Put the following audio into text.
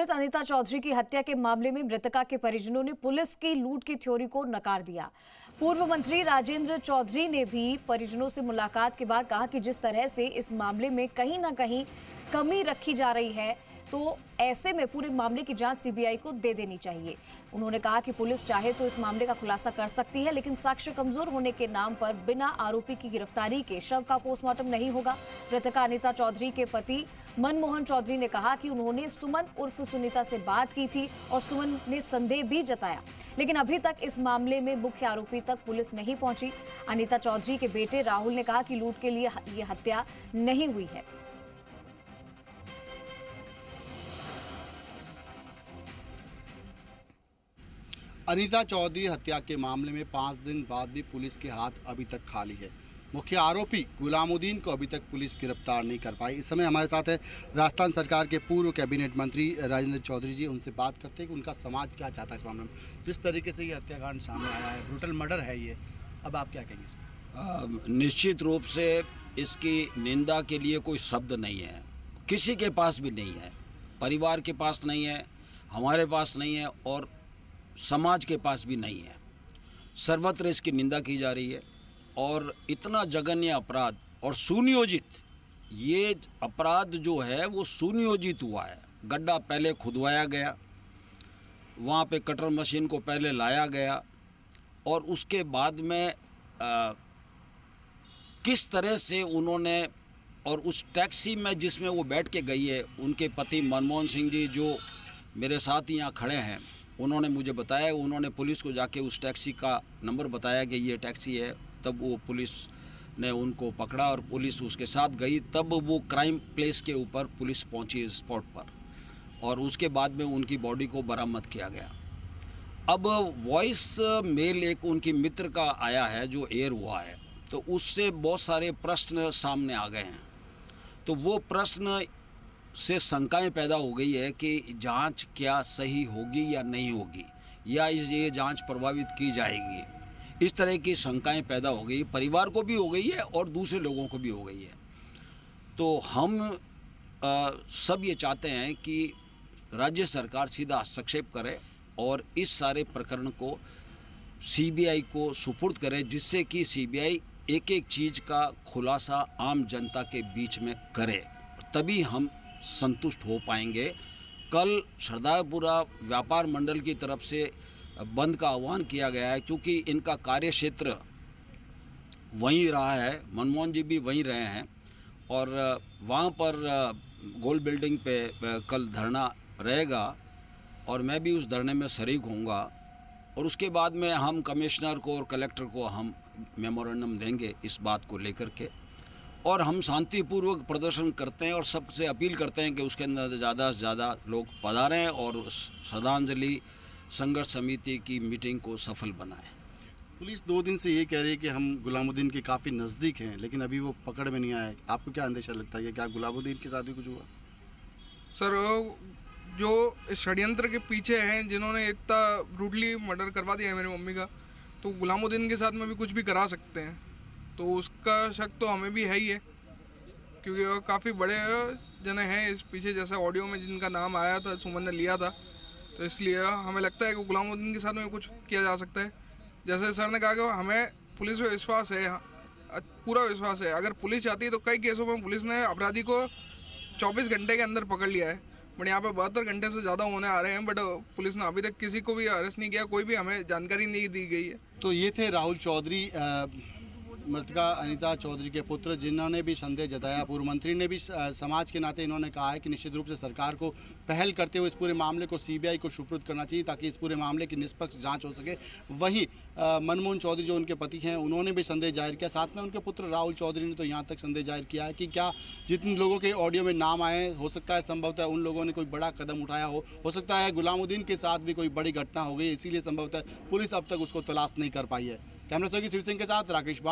अनीता चौधरी की हत्या के मामले में मृतका के परिजनों ने पुलिस की लूट की थ्योरी को नकार दिया। पूर्व मंत्री राजेंद्र चौधरी ने भी परिजनों से मुलाकात के बाद कहा कि जिस तरह से इस मामले में कहीं ना कहीं कमी रखी जा रही है, तो ऐसे में पूरे मामले की जांच सीबीआई को दे देनी चाहिए। उन्होंने कहा कि पुलिस चाहे तो इस मामले का खुलासा कर सकती है, लेकिन साक्ष्य कमजोर होने के नाम पर बिना आरोपी की गिरफ्तारी के शव का पोस्टमार्टम नहीं होगा। मृतका अनीता चौधरी के पति मनमोहन चौधरी ने कहा कि उन्होंने सुमन उर्फ सुनीता से बात की थी और सुमन ने संदेह भी जताया, लेकिन अभी तक इस मामले में मुख्य आरोपी तक पुलिस नहीं पहुंची। अनीता चौधरी के बेटे राहुल ने कहा कि लूट के लिए ये हत्या नहीं हुई है। अनीता चौधरी हत्या के मामले में 5 दिन बाद भी पुलिस के हाथ अभी तक खाली है। मुख्य आरोपी गुलामुद्दीन को अभी तक पुलिस गिरफ्तार नहीं कर पाई। इस समय हमारे साथ है राजस्थान सरकार के पूर्व कैबिनेट मंत्री राजेंद्र चौधरी जी। उनसे बात करते हैं कि उनका समाज क्या चाहता है इस मामले में। जिस तरीके से ये हत्याकांड सामने आया है, ब्रूटल मर्डर है ये, अब आप क्या कहेंगे इसमें? निश्चित रूप से इसकी निंदा के लिए कोई शब्द नहीं है, किसी के पास भी नहीं है, परिवार के पास नहीं है, हमारे पास नहीं है और समाज के पास भी नहीं है। सर्वत्र इसकी निंदा की जा रही है और इतना जघन्य अपराध और सुनियोजित, ये अपराध जो है वो सुनियोजित हुआ है। गड्ढा पहले खुदवाया गया, वहाँ पे कटर मशीन को पहले लाया गया और उसके बाद में किस तरह से उन्होंने, और उस टैक्सी में जिसमें वो बैठ के गई है, उनके पति मनमोहन सिंह जी जो मेरे साथ यहाँ खड़े हैं, उन्होंने मुझे बताया, उन्होंने पुलिस को जाके उस टैक्सी का नंबर बताया कि ये टैक्सी है। तब वो पुलिस ने उनको पकड़ा और पुलिस उसके साथ गई। तब वो क्राइम प्लेस के ऊपर पुलिस पहुंची स्पॉट पर और उसके बाद में उनकी बॉडी को बरामद किया गया। अब वॉइस मेल एक उनकी मित्र का आया है जो एयर हुआ है, तो उससे बहुत सारे प्रश्न सामने आ गए हैं। तो वो प्रश्न से शंकाएं पैदा हो गई है कि जांच क्या सही होगी या नहीं होगी, या ये जांच प्रभावित की जाएगी। इस तरह की शंकाएं पैदा हो गई, परिवार को भी हो गई है और दूसरे लोगों को भी हो गई है। तो हम सब ये चाहते हैं कि राज्य सरकार सीधा हस्तक्षेप करे और इस सारे प्रकरण को सीबीआई को सुपुर्द करे, जिससे कि सीबीआई एक एक चीज़ का खुलासा आम जनता के बीच में करे, तभी हम संतुष्ट हो पाएंगे। कल श्रद्धापुरा व्यापार मंडल की तरफ से बंद का आह्वान किया गया है, क्योंकि इनका कार्य क्षेत्र वहीं रहा है, मनमोहन जी भी वहीं रहे हैं और वहाँ पर गोल बिल्डिंग पे कल धरना रहेगा और मैं भी उस धरने में शरीक होऊंगा। और उसके बाद में हम कमिश्नर को और कलेक्टर को हम मेमोरेंडम देंगे इस बात को लेकर के, और हम शांतिपूर्वक प्रदर्शन करते हैं और सबसे अपील करते हैं कि उसके अंदर ज़्यादा से ज़्यादा लोग पधारें और उस श्रद्धांजलि संघर्ष समिति की मीटिंग को सफल बनाएं। पुलिस 2 दिन से ये कह रही है कि हम गुलामुद्दीन के काफ़ी नज़दीक हैं, लेकिन अभी वो पकड़ में नहीं आया। आपको क्या अंदेशा लगता है कि क्या गुलामुद्दीन के साथ भी कुछ हुआ? सर, जो षड्यंत्र के पीछे हैं, जिन्होंने इतना ब्रूटली मर्डर करवा दिया है मेरी मम्मी का, तो गुलामुद्दीन के साथ में भी कुछ भी करा सकते हैं। तो उसका शक तो हमें भी है ही है, क्योंकि वो काफ़ी बड़े जने हैं इस पीछे, जैसा ऑडियो में जिनका नाम आया था, सुमन ने लिया था। तो इसलिए हमें लगता है कि गुलामुद्दीन के साथ में कुछ किया जा सकता है। जैसे सर ने कहा कि हमें पुलिस पे विश्वास है, पूरा विश्वास है। अगर पुलिस चाहती है तो कई केसों में पुलिस ने अपराधी को 24 घंटे के अंदर पकड़ लिया है, बट यहाँ पे 72 घंटे से ज़्यादा होने आ रहे हैं, बट पुलिस ने अभी तक किसी को भी अरेस्ट नहीं किया, कोई भी हमें जानकारी नहीं दी गई है। तो ये थे राहुल चौधरी, मृतका अनीता चौधरी के पुत्र, जिन्होंने भी संदेह जताया। पूर्व मंत्री ने भी समाज के नाते इन्होंने कहा है कि निश्चित रूप से सरकार को पहल करते हुए इस पूरे मामले को सीबीआई को सुपुर्द करना चाहिए, ताकि इस पूरे मामले की निष्पक्ष जांच हो सके। वहीं मनमोहन चौधरी जो उनके पति हैं, उन्होंने भी संदेह जाहिर किया। साथ में उनके पुत्र राहुल चौधरी ने तो यहाँ तक संदेह जाहिर किया है कि क्या जिन लोगों के ऑडियो में नाम आए, हो सकता है संभवतः उन लोगों ने कोई बड़ा कदम उठाया हो सकता है गुलामुद्दीन के साथ भी कोई बड़ी घटना हो गई, इसीलिए संभवतः पुलिस अब तक उसको तलाश नहीं कर पाई है। कैमरा शिव सिंह के साथ राकेश बार।